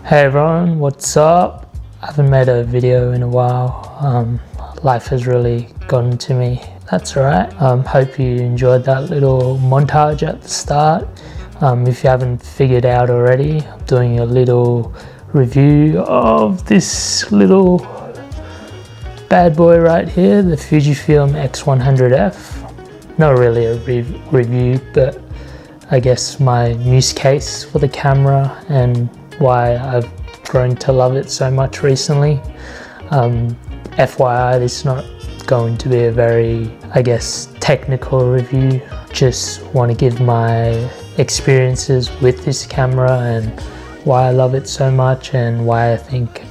Hey everyone, what's up? I haven't made a video in a while. Life has really gotten to me. That's alright. Hope you enjoyed that little montage at the start. If you haven't figured out already, I'm doing a little review of this little bad boy right here, the Fujifilm X100F. Not really a review, but I guess my use case for the camera and why I've grown to love it so much recently. FYI, this is not going to be a very, I guess, technical review. Just want to give my experiences with this camera and why I love it so much, and why I think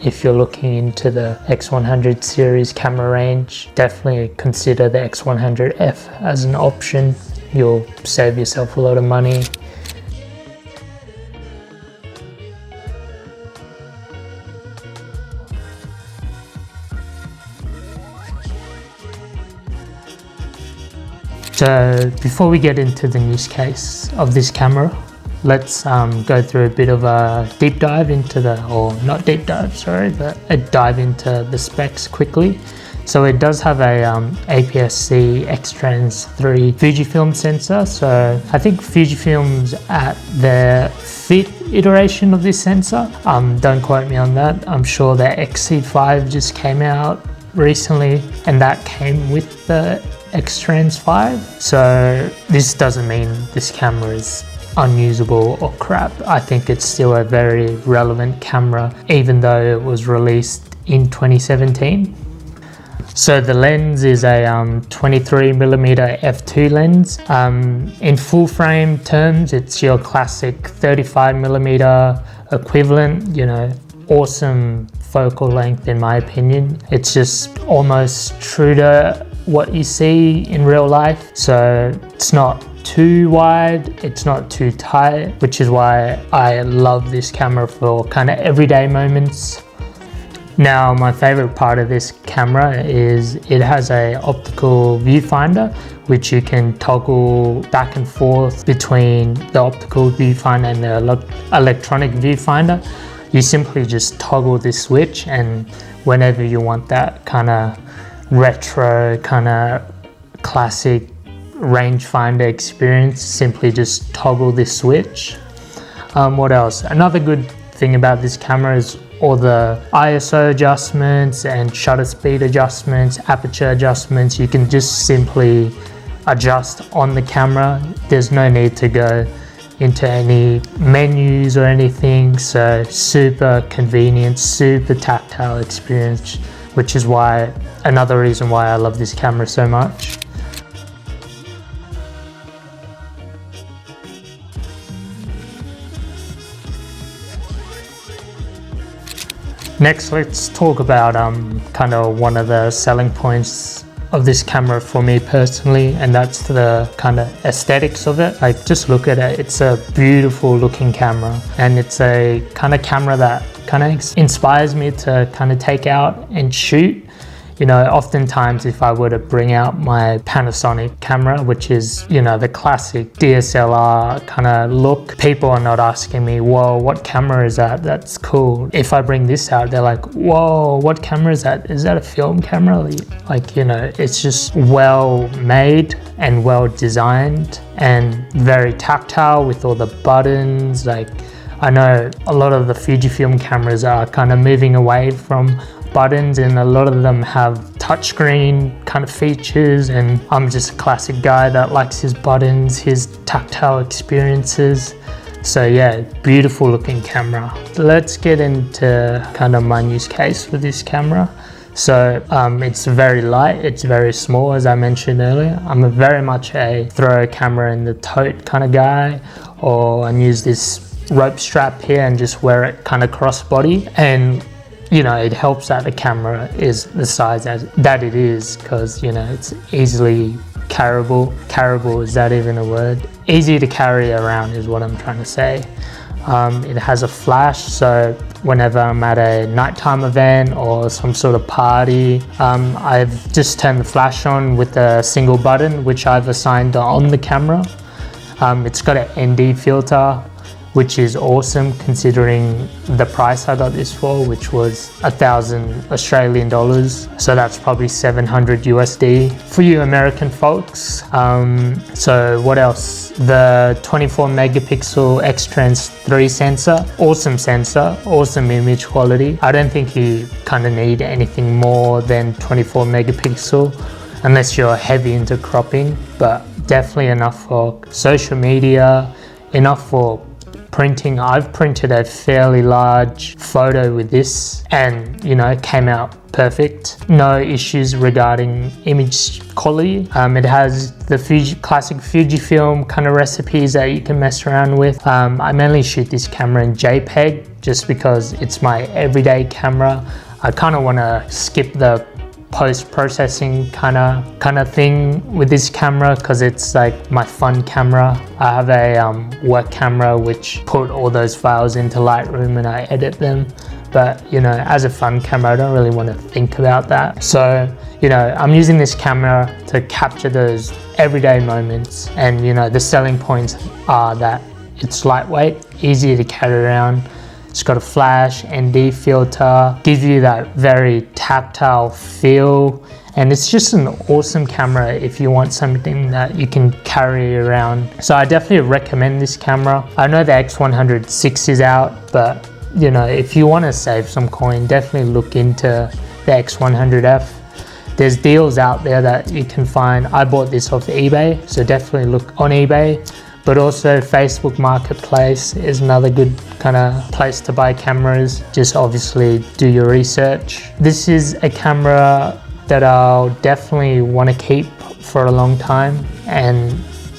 if you're looking into the X100 series camera range, definitely consider the X100F as an option. You'll save yourself a lot of money. So before we get into the use case of this camera, let's go through a bit of a deep dive into not deep dive, sorry, but a dive into the specs quickly. So it does have a APS-C X-Trans 3 Fujifilm sensor. So I think Fujifilm's at their 5th iteration of this sensor. Don't quote me on that. I'm sure the XC5 just came out recently, and that came with the X-Trans 5. So this doesn't mean this camera is unusable or crap. I think it's still a very relevant camera, even though it was released in 2017. So the lens is a 23mm f2 lens. In full frame terms, it's your classic 35mm equivalent, you know, awesome focal length in my opinion. It's just almost true to what you see in real life. So it's not too wide, it's not too tight, which is why I love this camera for kind of everyday moments. Now, my favorite part of this camera is it has a optical viewfinder, which you can toggle back and forth between the optical viewfinder and the electronic viewfinder. You simply just toggle this switch, and whenever you want that kind of retro, kind of classic rangefinder experience, simply just toggle this switch. What else? Another good thing about this camera is all the ISO adjustments and shutter speed adjustments, aperture adjustments. You can just simply adjust on the camera. There's no need to go into any menus or anything. So super convenient, super tactile experience, which is why another reason why I love this camera so much. Next, let's talk about kind of one of the selling points of this camera for me personally, and that's the kind of aesthetics of it. Like, just look at it. It's a beautiful looking camera, and it's a kind of camera that kind of inspires me to kind of take out and shoot. You know, oftentimes if I were to bring out my Panasonic camera, which is, you know, the classic DSLR kind of look, people are not asking me, whoa, what camera is that? That's cool. If I bring this out, they're like, whoa, what camera is that? Is that a film camera? Like, you know, it's just well made and well designed and very tactile with all the buttons. Like, I know a lot of the Fujifilm cameras are kind of moving away from buttons, and a lot of them have touchscreen kind of features, and I'm just a classic guy that likes his buttons, his tactile experiences. So yeah, beautiful looking camera. Let's get into kind of my use case for this camera. So it's very light, it's very small, as I mentioned earlier. I'm very much a throw a camera in the tote kind of guy, or I use this rope strap here and just wear it kind of crossbody. And you know, it helps that the camera is the size that it is, because, you know, it's easily carryable. Carryable, is that even a word? Easy to carry around is what I'm trying to say. It has a flash, so whenever I'm at a nighttime event or some sort of party, I've just turned the flash on with a single button, which I've assigned on the camera. It's got an ND filter, which is awesome considering the price I got this for, which was 1,000 Australian dollars. So that's probably 700 USD for you American folks. So what else? The 24 megapixel X-Trans 3 sensor, awesome sensor, awesome image quality. I don't think you kind of need anything more than 24 megapixel unless you're heavy into cropping, but definitely enough for social media, enough for printing. I've printed a fairly large photo with this and, you know, it came out perfect. No issues regarding image quality. It has the classic Fujifilm kind of recipes that you can mess around with. I mainly shoot this camera in JPEG just because it's my everyday camera. I kind of want to skip the post-processing kind of thing with this camera because it's like my fun camera. I have a work camera which put all those files into Lightroom and I edit them, but you know, as a fun camera I don't really want to think about that. So you know, I'm using this camera to capture those everyday moments, and you know, the selling points are that it's lightweight, easy to carry around. It's got a flash, ND filter, gives you that very tactile feel. And it's just an awesome camera if you want something that you can carry around. So I definitely recommend this camera. I know the X100 is out, but you know, if you want to save some coin, definitely look into the X100F. There's deals out there that you can find. I bought this off eBay, so definitely look on eBay. But also Facebook Marketplace is another good kind of place to buy cameras. Just obviously do your research. This is a camera that I'll definitely want to keep for a long time, and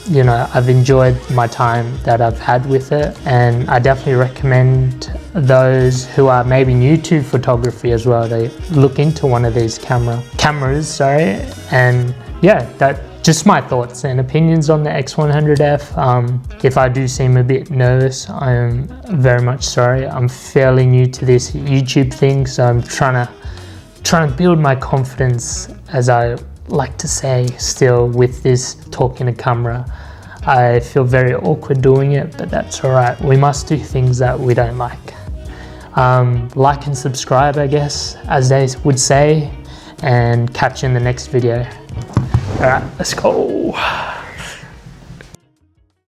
you know, I've enjoyed my time that I've had with it, and I definitely recommend those who are maybe new to photography as well to look into one of these cameras. And yeah, that just my thoughts and opinions on the X100F. If I do seem a bit nervous, I am very much sorry. I'm fairly new to this YouTube thing, so I'm trying to build my confidence, as I like to say, still with this talking to camera. I feel very awkward doing it, but that's all right. We must do things that we don't like. Like and subscribe, I guess, as they would say, and catch you in the next video. All right, let's go.